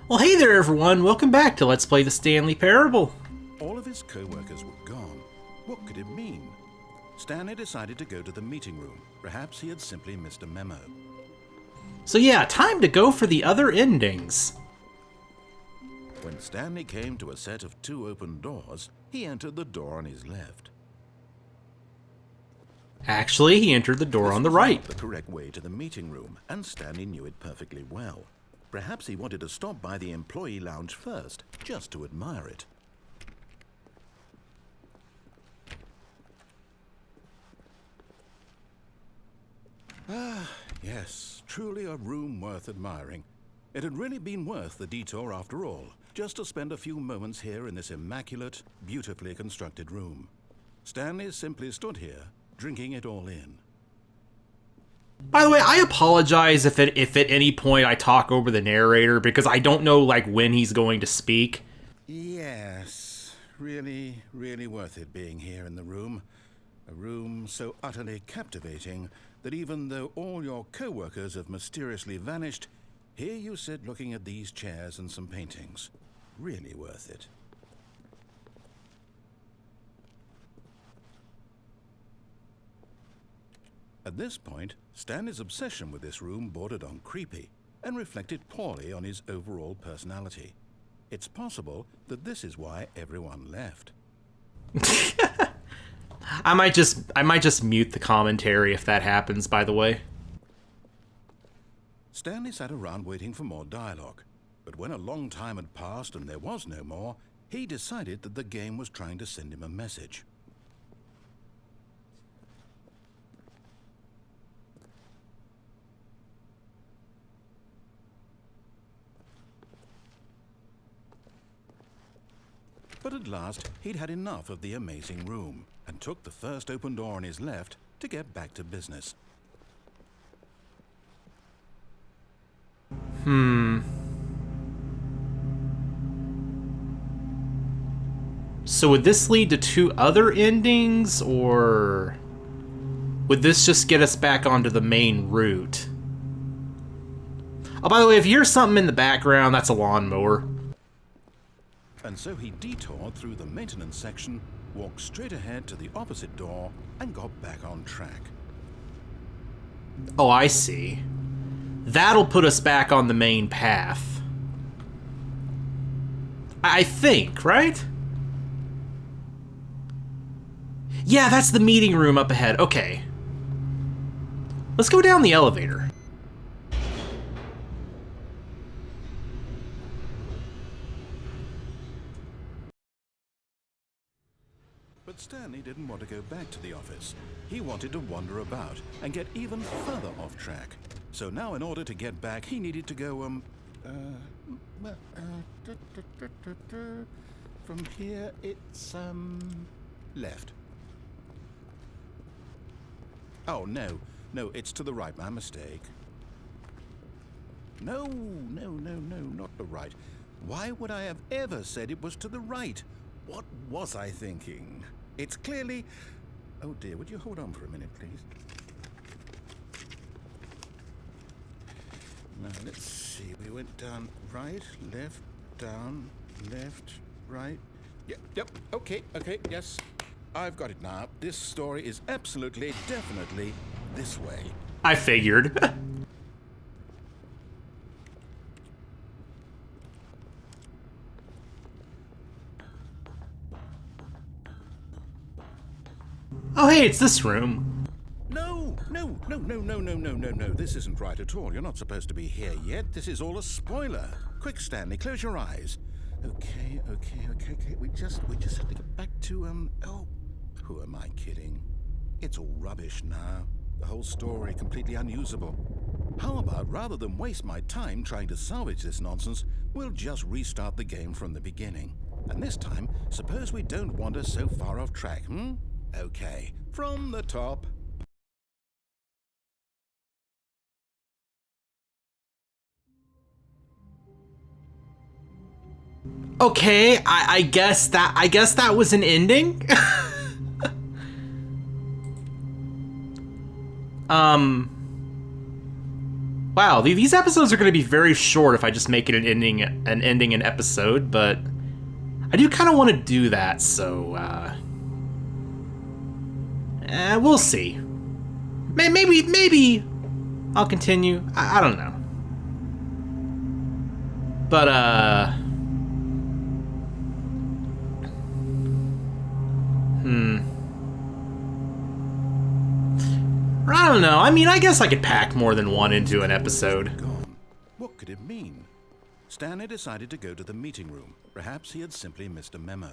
Well, hey there, everyone. Welcome back to Let's Play the Stanley Parable. All of his co-workers were gone. What could it mean? Stanley decided to go to the meeting room. Perhaps he had simply missed a memo. So yeah, time to go for the other endings. When Stanley came to a set of 2 open doors, he entered the door on his left. Actually, he entered the door on the This was right. not the correct way to the meeting room, and Stanley knew it perfectly well. Perhaps he wanted to stop by the employee lounge first, just to admire it. Ah, yes, truly a room worth admiring. It had really been worth the detour after all, just to spend a few moments here in this immaculate, beautifully constructed room. Stanley simply stood here, drinking it all in. By the way, I apologize if at any point I talk over the narrator because I don't know when he's going to speak. Yes, really, really worth it being here in the room. A room so utterly captivating that even though all your co-workers have mysteriously vanished, here you sit looking at these chairs and some paintings. Really worth it. At this point, Stanley's obsession with this room bordered on creepy and reflected poorly on his overall personality. It's possible that this is why everyone left. I might just mute the commentary if that happens, by the way. Stanley sat around waiting for more dialogue, but when a long time had passed and there was no more, he decided that the game was trying to send him a message. But at last, he'd had enough of the amazing room, and took the first open door on his left to get back to business. So would this lead to 2 other endings, or would this just get us back onto the main route? Oh, by the way, if you hear something in the background, that's a lawnmower. And so he detoured through the maintenance section, walked straight ahead to the opposite door, and got back on track. Oh, I see. That'll put us back on the main path. I think, right? Yeah, that's the meeting room up ahead. Okay. Let's go down the elevator. But Stanley didn't want to go back to the office. He wanted to wander about and get even further off track. So now in order to get back, he needed to go, from here it's, left. Oh, no, it's to the right, my mistake. No, not the right. Why would I have ever said it was to the right? What was I thinking? It's clearly... Oh dear, would you hold on for a minute, please? Now, let's see. We went down right, left, down, left, right. Yep, okay, yes. I've got it now. This story is absolutely, definitely this way. I figured. Oh, hey, it's this room. No. This isn't right at all. You're not supposed to be here yet. This is all a spoiler. Quick, Stanley, close your eyes. Okay. We just have to get back to, oh, who am I kidding? It's all rubbish now. The whole story completely unusable. How about, rather than waste my time trying to salvage this nonsense, we'll just restart the game from the beginning. And this time, suppose we don't wander so far off track, Okay, from the top. Okay, I guess that was an ending. Wow, these episodes are going to be very short if I just make it an ending an episode, but I do kind of want to do that, so we'll see. Maybe I'll continue. I don't know. But I don't know. I mean, I guess I could pack more than one into an episode. Gone. What could it mean? Stanley decided to go to the meeting room. Perhaps he had simply missed a memo.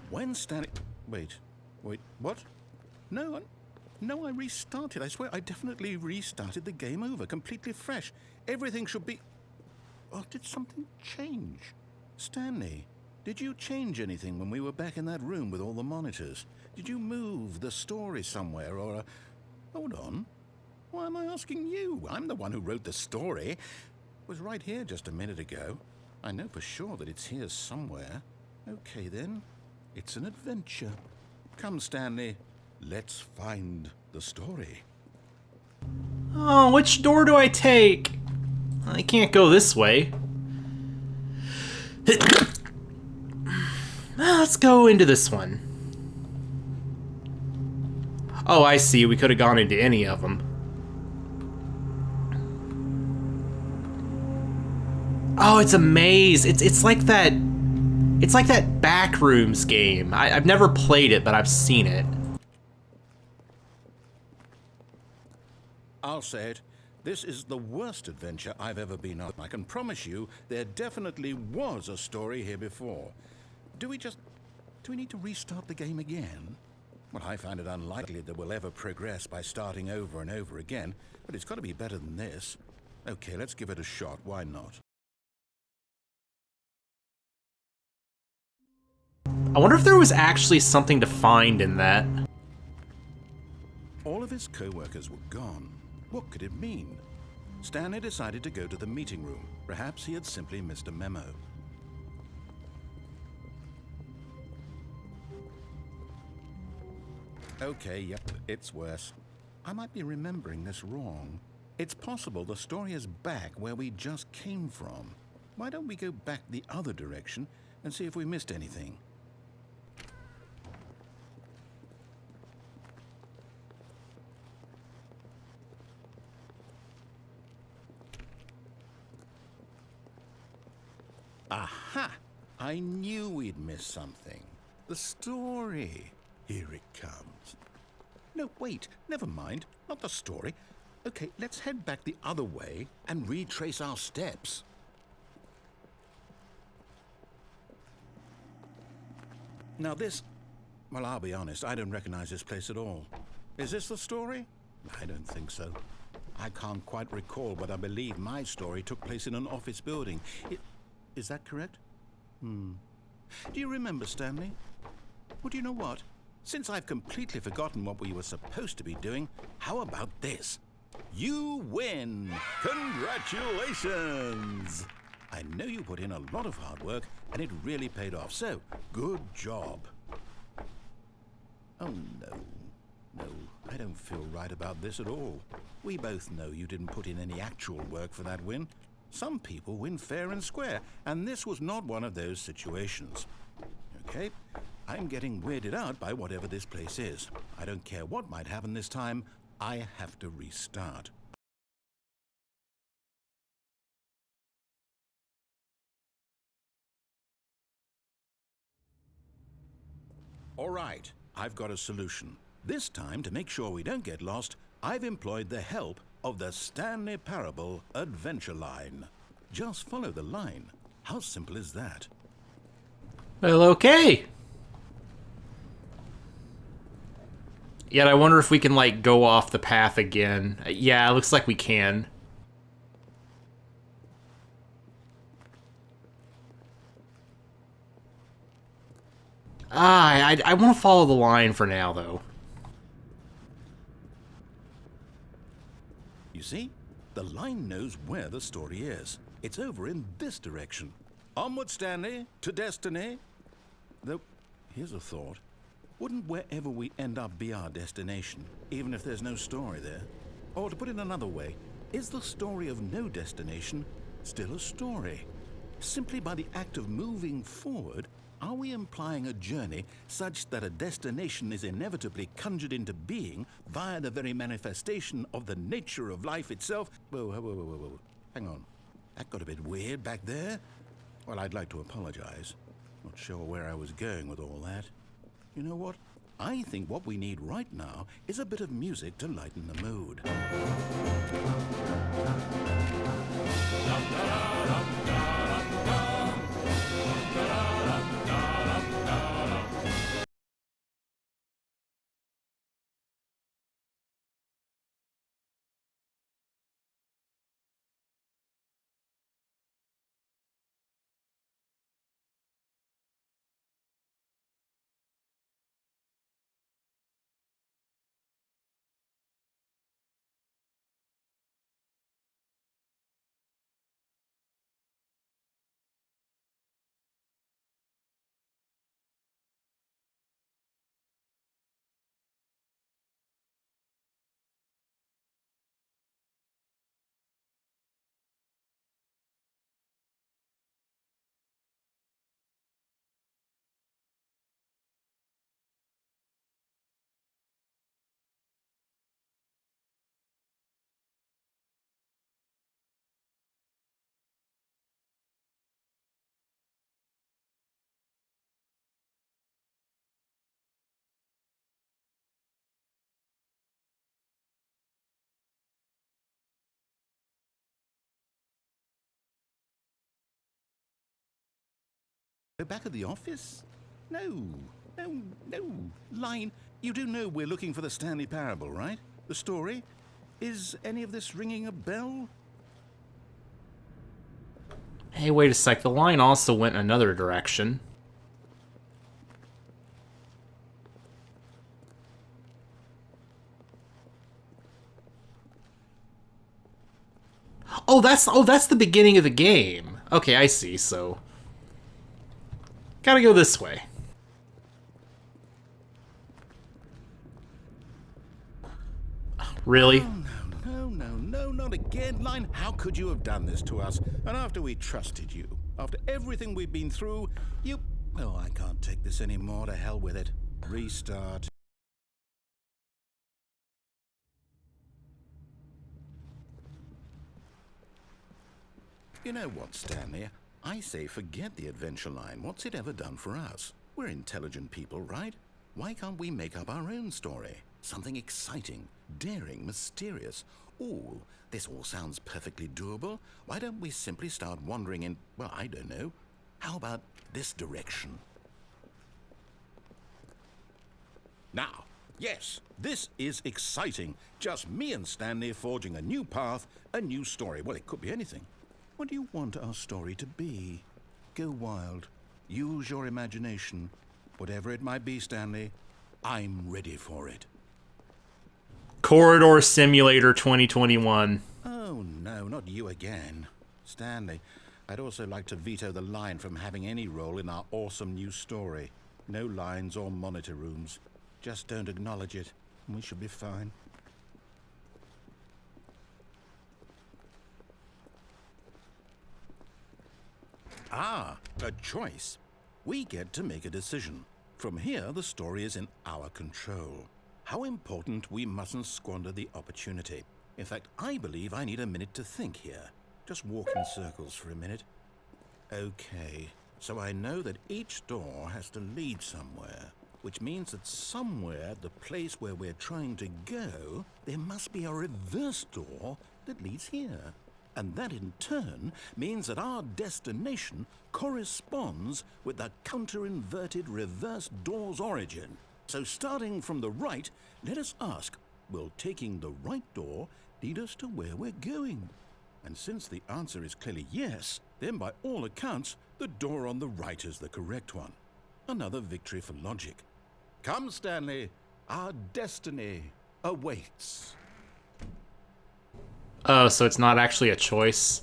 When Stanley... Wait, what? No, I restarted. I swear, I definitely restarted the game over, completely fresh. Everything should be... Or did something change? Stanley, did you change anything when we were back in that room with all the monitors? Did you move the story somewhere or... Hold on. Why am I asking you? I'm the one who wrote the story. It was right here just a minute ago. I know for sure that it's here somewhere. Okay, then. It's an adventure. Come, Stanley. Let's find the story. Oh, which door do I take? I can't go this way. Let's go into this one. Oh, I see. We could have gone into any of them. Oh, it's a maze. It's like that. It's like that Backrooms game. I've never played it, but I've seen it. I'll say it. This is the worst adventure I've ever been on. I can promise you there definitely was a story here before. Do we need to restart the game again? Well, I find it unlikely that we'll ever progress by starting over and over again, but it's got to be better than this. Okay, let's give it a shot. Why not? I wonder if there was actually something to find in that. All of his co-workers were gone. What could it mean? Stanley decided to go to the meeting room. Perhaps he had simply missed a memo. Okay, yep, it's worse. I might be remembering this wrong. It's possible the story is back where we just came from. Why don't we go back the other direction and see if we missed anything? Aha! I knew we'd miss something. The story. Here it comes. No, wait, never mind. Not the story. Okay, let's head back the other way and retrace our steps. Now this... Well, I'll be honest, I don't recognize this place at all. Is this the story? I don't think so. I can't quite recall, but I believe my story took place in an office building. Is that correct? Do you remember, Stanley? Well, do you know what? Since I've completely forgotten what we were supposed to be doing, how about this? You win! Congratulations! I know you put in a lot of hard work, and it really paid off, so good job. Oh, no. No, I don't feel right about this at all. We both know you didn't put in any actual work for that win. Some people win fair and square, and this was not one of those situations. Okay, I'm getting weirded out by whatever this place is. I don't care what might happen this time, I have to restart. All right, I've got a solution. This time, to make sure we don't get lost, I've employed the help of the Stanley Parable Adventure Line. Just follow the line. How simple is that? Well, okay. Yet I wonder if we can, like, go off the path again. Yeah, it looks like we can. I want to follow the line for now, though. You see? The line knows where the story is. It's over in this direction. Onward, Stanley, to destiny. Though, here's a thought. Wouldn't wherever we end up be our destination, even if there's no story there? Or to put it another way, is the story of no destination still a story? Simply by the act of moving forward, are we implying a journey such that a destination is inevitably conjured into being via the very manifestation of the nature of life itself? Whoa. Hang on. That got a bit weird back there. Well, I'd like to apologize. Not sure where I was going with all that. You know what? I think what we need right now is a bit of music to lighten the mood. We're back at the office? No. Line, you do know we're looking for the Stanley Parable, right? The story? Is any of this ringing a bell? Hey, wait a sec. The line also went another direction. Oh, that's the beginning of the game. Okay, I see. So gotta go this way. Really? Oh, no, not again. Line, how could you have done this to us? And after we trusted you, after everything we've been through, you... Oh, I can't take this anymore. To hell with it. Restart. You know what, Stanley? I say forget the adventure line. What's it ever done for us? We're intelligent people, right? Why can't we make up our own story? Something exciting, daring, mysterious. Ooh, this all sounds perfectly doable. Why don't we simply start wandering in, well, I don't know. How about this direction? Now, yes, this is exciting. Just me and Stanley forging a new path, a new story. Well, it could be anything. What do you want our story to be? Go wild. Use your imagination. Whatever it might be, Stanley, I'm ready for it. Corridor Simulator 2021. Oh, no, not you again. Stanley, I'd also like to veto the line from having any role in our awesome new story. No lines or monitor rooms. Just don't acknowledge it, and we should be fine. Ah, a choice. We get to make a decision. From here, the story is in our control. How important we mustn't squander the opportunity. In fact, I believe I need a minute to think here. Just walk in circles for a minute. Okay, so I know that each door has to lead somewhere, which means that somewhere at the place where we're trying to go, there must be a reverse door that leads here. And that in turn means that our destination corresponds with the counter-inverted reverse door's origin. So starting from the right, let us ask, will taking the right door lead us to where we're going? And since the answer is clearly yes, then by all accounts, the door on the right is the correct one. Another victory for logic. Come, Stanley, our destiny awaits. Oh, so it's not actually a choice.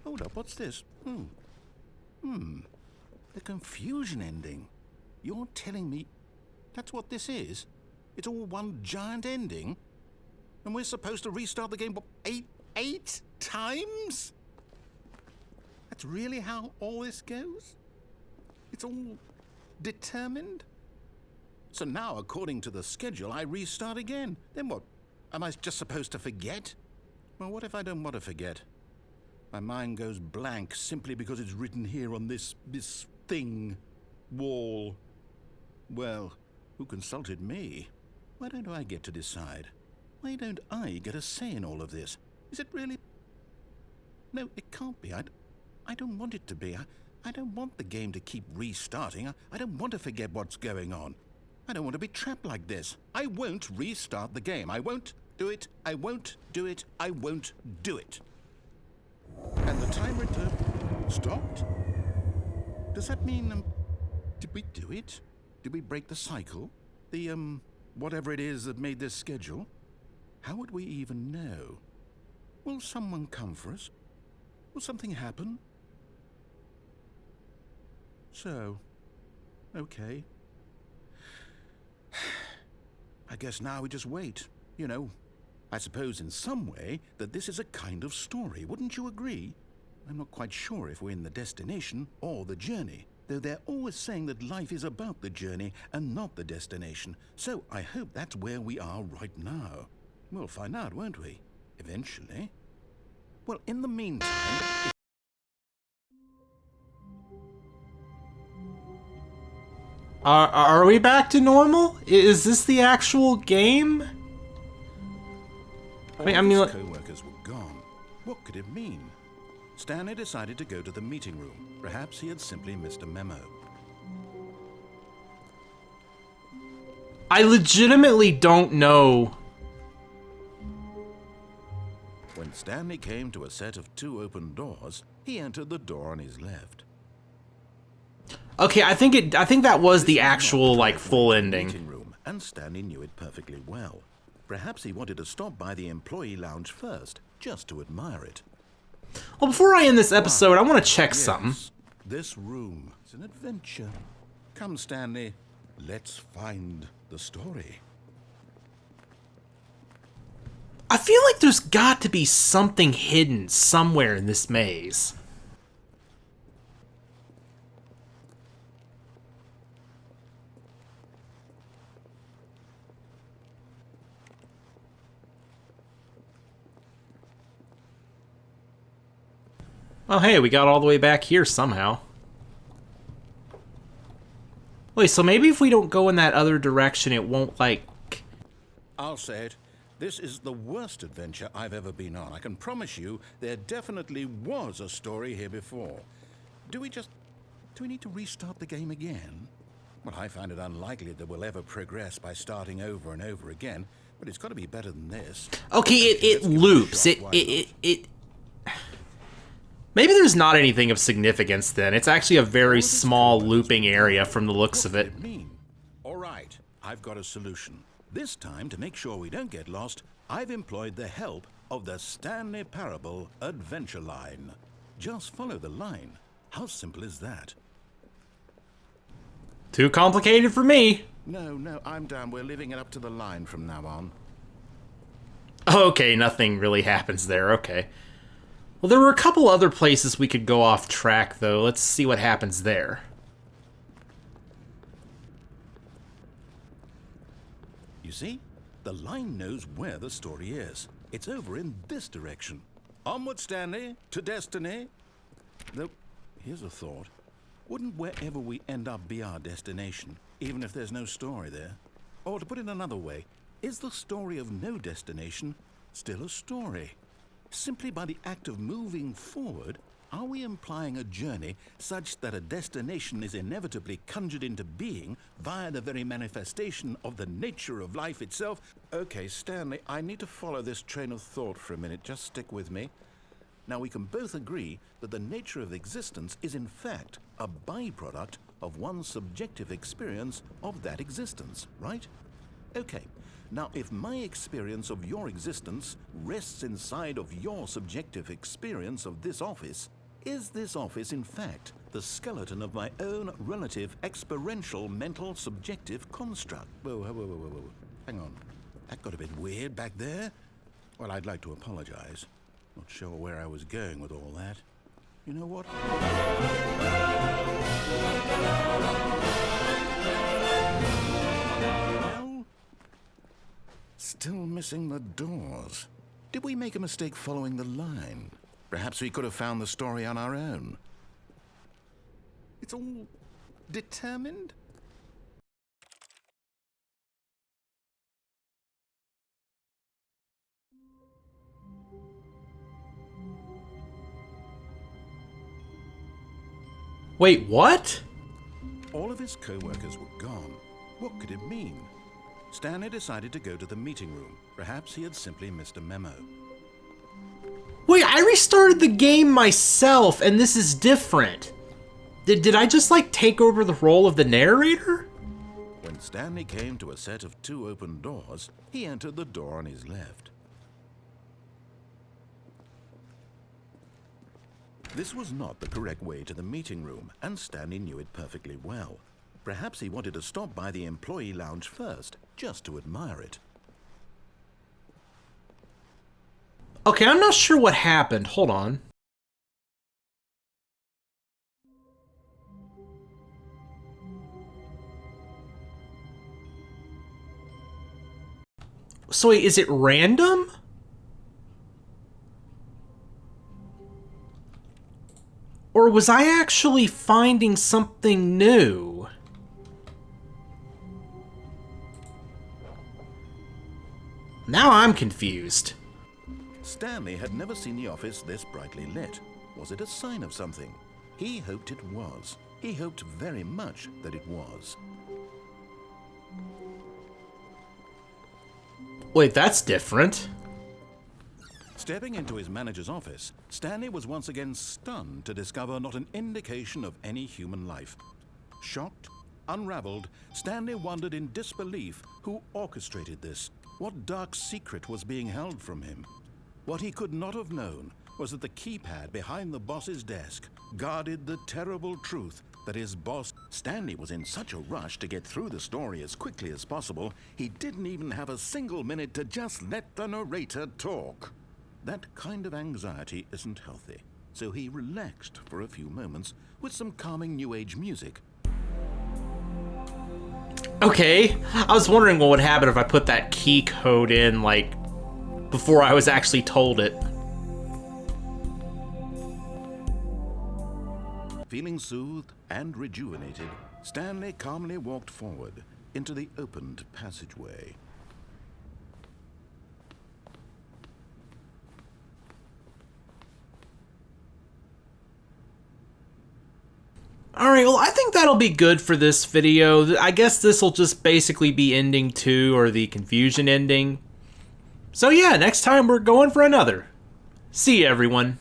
Hold up, what's this? The confusion ending. You're telling me that's what this is? It's all one giant ending? And we're supposed to restart the game, what, eight times? That's really how all this goes? It's all determined? So now, according to the schedule, I restart again. Then what? Am I just supposed to forget? Well, what if I don't want to forget? My mind goes blank simply because it's written here on this thing, wall. Well, who consulted me? Why don't I get to decide? Why don't I get a say in all of this? Is it really? No, it can't be. I don't want it to be. I don't want the game to keep restarting. I don't want to forget what's going on. I don't want to be trapped like this. I won't restart the game. I won't do it. I won't do it. I won't do it. And the timer stopped? Does that mean, did we do it? Did we break the cycle? The, whatever it is that made this schedule? How would we even know? Will someone come for us? Will something happen? So, okay. I guess now we just wait, you know. I suppose in some way that this is a kind of story, wouldn't you agree? I'm not quite sure if we're in the destination or the journey, though they're always saying that life is about the journey and not the destination, so I hope that's where we are right now. We'll find out, won't we? Eventually. Well, in the meantime... Are we back to normal? Is this the actual game? All his co-workers were gone. What could it mean? Stanley decided to go to the meeting room. Perhaps he had simply missed a memo. I legitimately don't know. When Stanley came to a set of 2 open doors, he entered the door on his left. Okay, I think that was the actual, like, full ending. Meeting room, and Stanley knew it perfectly well. Perhaps he wanted to stop by the employee lounge first, just to admire it. Well, before I end this episode, I want to check something. This room is an adventure. Come, Stanley, let's find the story. I feel like there's got to be something hidden somewhere in this maze. Well, hey, we got all the way back here somehow. Wait, so maybe if we don't go in that other direction, it won't, like... I'll say it. This is the worst adventure I've ever been on. I can promise you there definitely was a story here before. Do we need to restart the game again? Well, I find it unlikely that we'll ever progress by starting over and over again, but it's got to be better than this. Okay, it loops. Maybe there's not anything of significance then. It's actually a very small looping area from the looks of it. All right, I've got a solution. This time, to make sure we don't get lost, I've employed the help of the Stanley Parable Adventure Line. Just follow the line. How simple is that? Too complicated for me. No, I'm down. We're leaving it up to the line from now on. Okay, nothing really happens there. Okay. Well, there were a couple other places we could go off track, though. Let's see what happens there. You see? The line knows where the story is. It's over in this direction. Onward, Stanley, to destiny. Though, here's a thought. Wouldn't wherever we end up be our destination, even if there's no story there? Or to put it another way, is the story of no destination still a story? Simply by the act of moving forward, are we implying a journey such that a destination is inevitably conjured into being via the very manifestation of the nature of life itself? Okay, Stanley, I need to follow this train of thought for a minute. Just stick with me. Now, we can both agree that the nature of existence is in fact a byproduct of one's subjective experience of that existence, right? Okay. Now, if my experience of your existence rests inside of your subjective experience of this office, Is this office, in fact, the skeleton of my own relative experiential mental subjective construct? Whoa. Hang on. That got a bit weird back there. Well, I'd like to apologize. Not sure where I was going with all that. You know what? Well, still missing the doors. Did we make a mistake following the line? Perhaps we could have found the story on our own. It's all determined? Wait, what? All of his co-workers were gone. What could it mean? Stanley decided to go to the meeting room. Perhaps he had simply missed a memo. Wait, I restarted the game myself, and this is different. Did I just, like, take over the role of the narrator? When Stanley came to a set of 2 open doors, he entered the door on his left. This was not the correct way to the meeting room, and Stanley knew it perfectly well. Perhaps he wanted to stop by the employee lounge first, just to admire it. Okay, I'm not sure what happened. Hold on. So wait, is it random? Or was I actually finding something new? Now I'm confused. Stanley had never seen the office this brightly lit. Was it a sign of something? He hoped it was. He hoped very much that it was. Wait, that's different. Stepping into his manager's office, Stanley was once again stunned to discover not an indication of any human life. Shocked, unraveled, Stanley wondered in disbelief who orchestrated this. What dark secret was being held from him? What he could not have known was that the keypad behind the boss's desk guarded the terrible truth that his boss... Stanley was in such a rush to get through the story as quickly as possible, he didn't even have a single minute to just let the narrator talk. That kind of anxiety isn't healthy, so he relaxed for a few moments with some calming New Age music. Okay, I was wondering what would happen if I put that key code in, like, before I was actually told it. Feeling soothed and rejuvenated, Stanley calmly walked forward into the opened passageway. Alright, well, I think that'll be good for this video. I guess this will just basically be ending 2, or the confusion ending. So yeah, next time we're going for another. See ya, everyone.